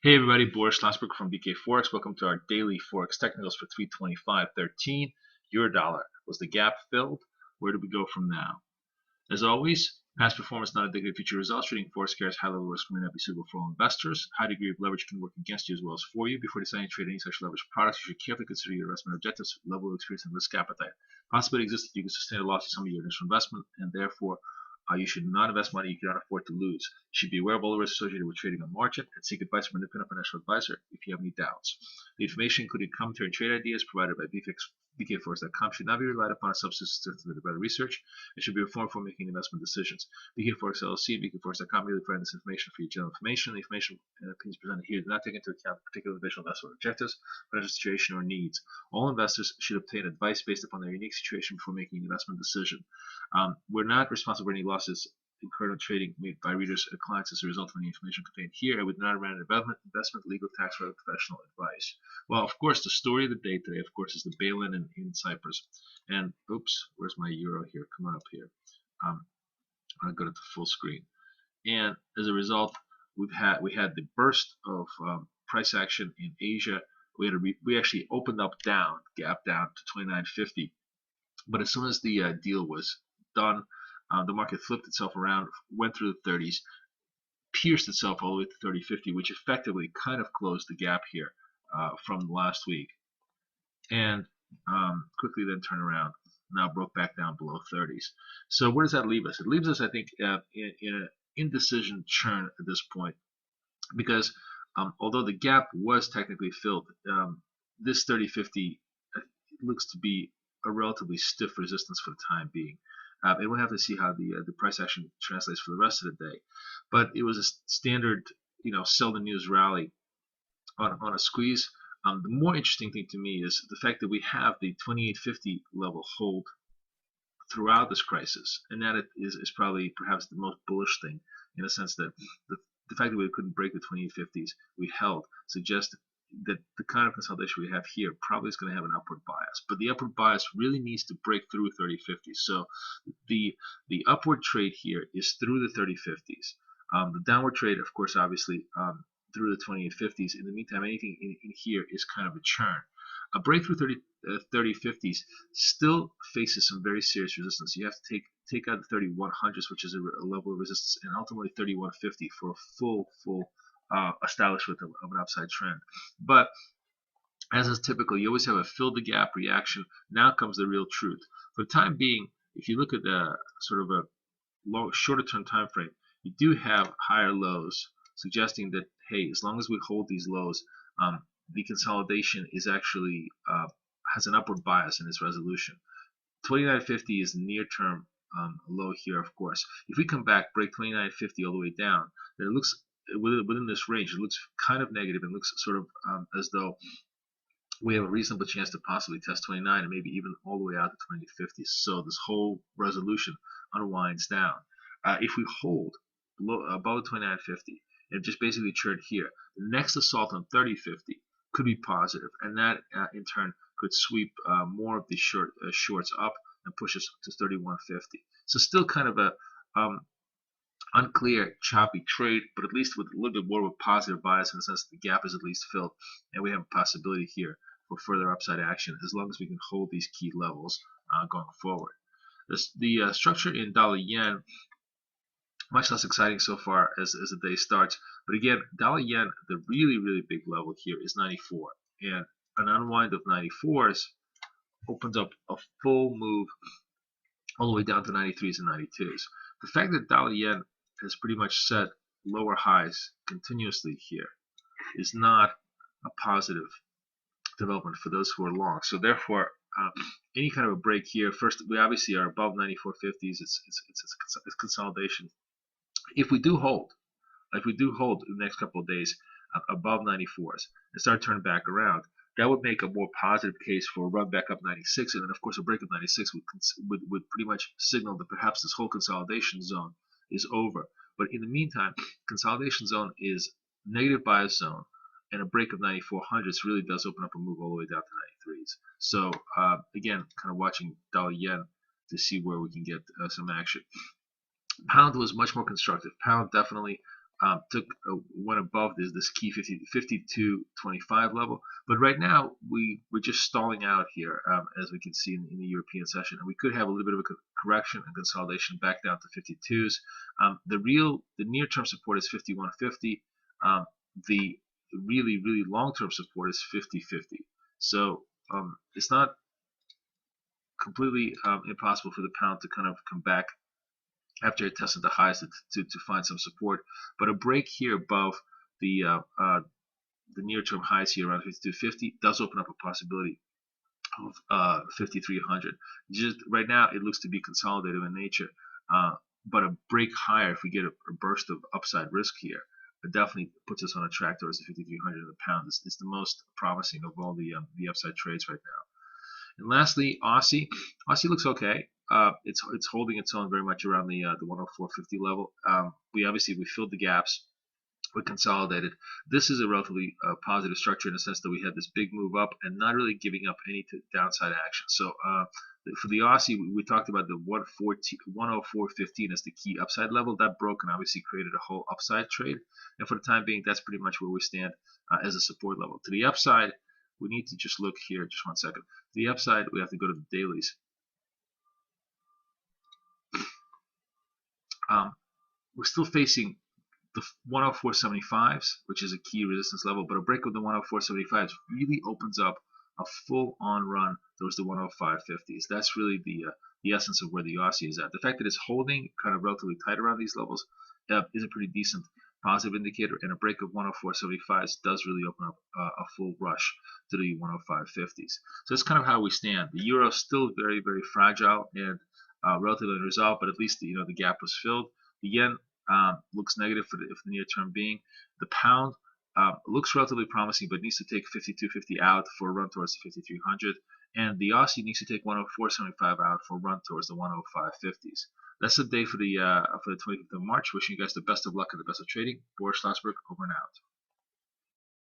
Hey everybody, Boris Schlossberg from BK Forex. Welcome to our daily Forex technicals for 325.13. Euro dollar. Was the gap filled? Where do we go from now? As always, past performance not indicative of future results. Trading Forex carries high level risk may not be suitable for all investors. High degree of leverage can work against you as well as for you. Before deciding to trade any such leverage products, you should carefully consider your investment objectives, level of experience, and risk appetite. Possibility exists that you can sustain a loss in some of your initial investment, and therefore you should not invest money you cannot afford to lose. You should be aware of all the risks associated with trading on margin and seek advice from an independent financial advisor if you have any doubts. The information, including commentary and trade ideas provided by BKForex.com, should not be relied upon as substitutes to better research and should be informed before making investment decisions. BKForex LLC, BKForex.com merely provide this information for your general information. The information and opinions presented here do not take into account particular individual investment objectives, financial situation, or needs. All investors should obtain advice based upon their unique situation before making an investment decision. We're not responsible for any losses incurred on trading made by readers or clients as a result of any information contained here. I would not recommend investment, legal, tax, or professional advice. Well, of course, the story of the day today, of course, is the bail-in in Cyprus. And oops, where's my euro here? Come on up here. I'm gonna go to the full screen. And as a result, we had the burst of price action in Asia. We actually opened up down, gap down to 29.50. But as soon as the deal was done, the market flipped itself around, went through the 30s, pierced itself all the way to 30.50, which effectively kind of closed the gap here from last week, and quickly then turned around. Now broke back down below 30s. So where does that leave us? It leaves us, I think, in an indecision churn at this point, because although the gap was technically filled, this 30.50 looks to be a relatively stiff resistance for the time being. And we'll have to see how the price action translates for the rest of the day. But it was a standard, sell the news rally on a squeeze. The more interesting thing to me is the fact that we have the 28.50 level hold throughout this crisis, and that is probably perhaps the most bullish thing, in a sense that the fact that we couldn't break the 28.50s we held suggests that the kind of consolidation we have here probably is going to have an upward bias, but the upward bias really needs to break through 30.50s. So the upward trade here is through the 30.50s. The downward trade, of course, obviously through the 28.50s. In the meantime, anything in here is kind of a churn. A breakthrough 30.50s still faces some very serious resistance. You have to take out the 3100s, which is a level of resistance, and ultimately 3150 for a full establishment of an upside trend. But as is typical, you always have a fill the gap reaction. Now comes the real truth. For the time being, if you look at sort of a shorter term time frame, you do have higher lows, suggesting that, hey, as long as we hold these lows, the consolidation is actually has an upward bias in its resolution. 29.50 is the near term low here, of course. If we come back, break 29.50 all the way down, then it looks within this range. It looks kind of negative. It looks sort of as though we have a reasonable chance to possibly test 29 and maybe even all the way out to 20.50. So this whole resolution unwinds down. If we hold above 29.50 and just basically trade here, the next assault on 30.50 could be positive, and that in turn could sweep more of the shorts up and push us to 31.50. So still kind of a unclear, choppy trade, but at least with a little bit more of a positive bias in the sense that the gap is at least filled, and we have a possibility here for further upside action as long as we can hold these key levels going forward. The structure in dollar yen, much less exciting so far as the day starts, but again, dollar yen, the really big level here is 94, and an unwind of 94s opens up a full move all the way down to 93s and 92s. The fact that dollar yen has pretty much set lower highs continuously here is not a positive development for those who are long. So therefore, any kind of a break here, first we obviously are above 94.50s. It's consolidation. If we do hold in the next couple of days above 94s and start turning back around, that would make a more positive case for a run back up 96, and then of course a break of 96 would pretty much signal that perhaps this whole consolidation zone is over. But in the meantime, consolidation zone is negative bias zone, and a break of 9400s really does open up a move all the way down to 93s. So again, kind of watching dollar yen to see where we can get some action. Pound was much more constructive. Pound definitely went above this key 52.25 level, but right now we're just stalling out here, as we can see in the European session, and we could have a little bit of a correction and consolidation back down to 52s. The near-term support is 51.50. The really long-term support is 50.50. So it's not completely impossible for the pound to kind of come back after it tested the highs to find some support, but a break here above the near-term highs here around 52.50 does open up a possibility of 5300. Just right now, it looks to be consolidative in nature, but a break higher, if we get a burst of upside risk here, it definitely puts us on a track towards the 5300 of the pound. It's the most promising of all the upside trades right now. And lastly, Aussie. Aussie looks okay. It's holding its own very much around the 104.50 level. We filled the gaps. We consolidated. This is a relatively positive structure in the sense that we had this big move up and not really giving up any downside action. So for the Aussie, we talked about the 104.15 as the key upside level. That broke and obviously created a whole upside trade. And for the time being, that's pretty much where we stand as a support level. To the upside, we need to just look here, just 1 second. To the upside, we have to go to the dailies. We're still facing the 104.75s, which is a key resistance level, but a break of the 104.75s really opens up a full-on run towards the 105.50s. That's really the essence of where the Aussie is at. The fact that it's holding kind of relatively tight around these levels is a pretty decent positive indicator, and a break of 104.75s does really open up a full rush to the 105.50s. So that's kind of how we stand. The euro is still very fragile and relatively unresolved, but at least the gap was filled. The yen looks negative for the near term being. The pound looks relatively promising, but needs to take 52.50 out for a run towards the 5300, and the Aussie needs to take 104.75 out for a run towards the 105.50s. That's the day for the 25th of March. Wishing you guys the best of luck and the best of trading. Boris Schlossberg, over and out.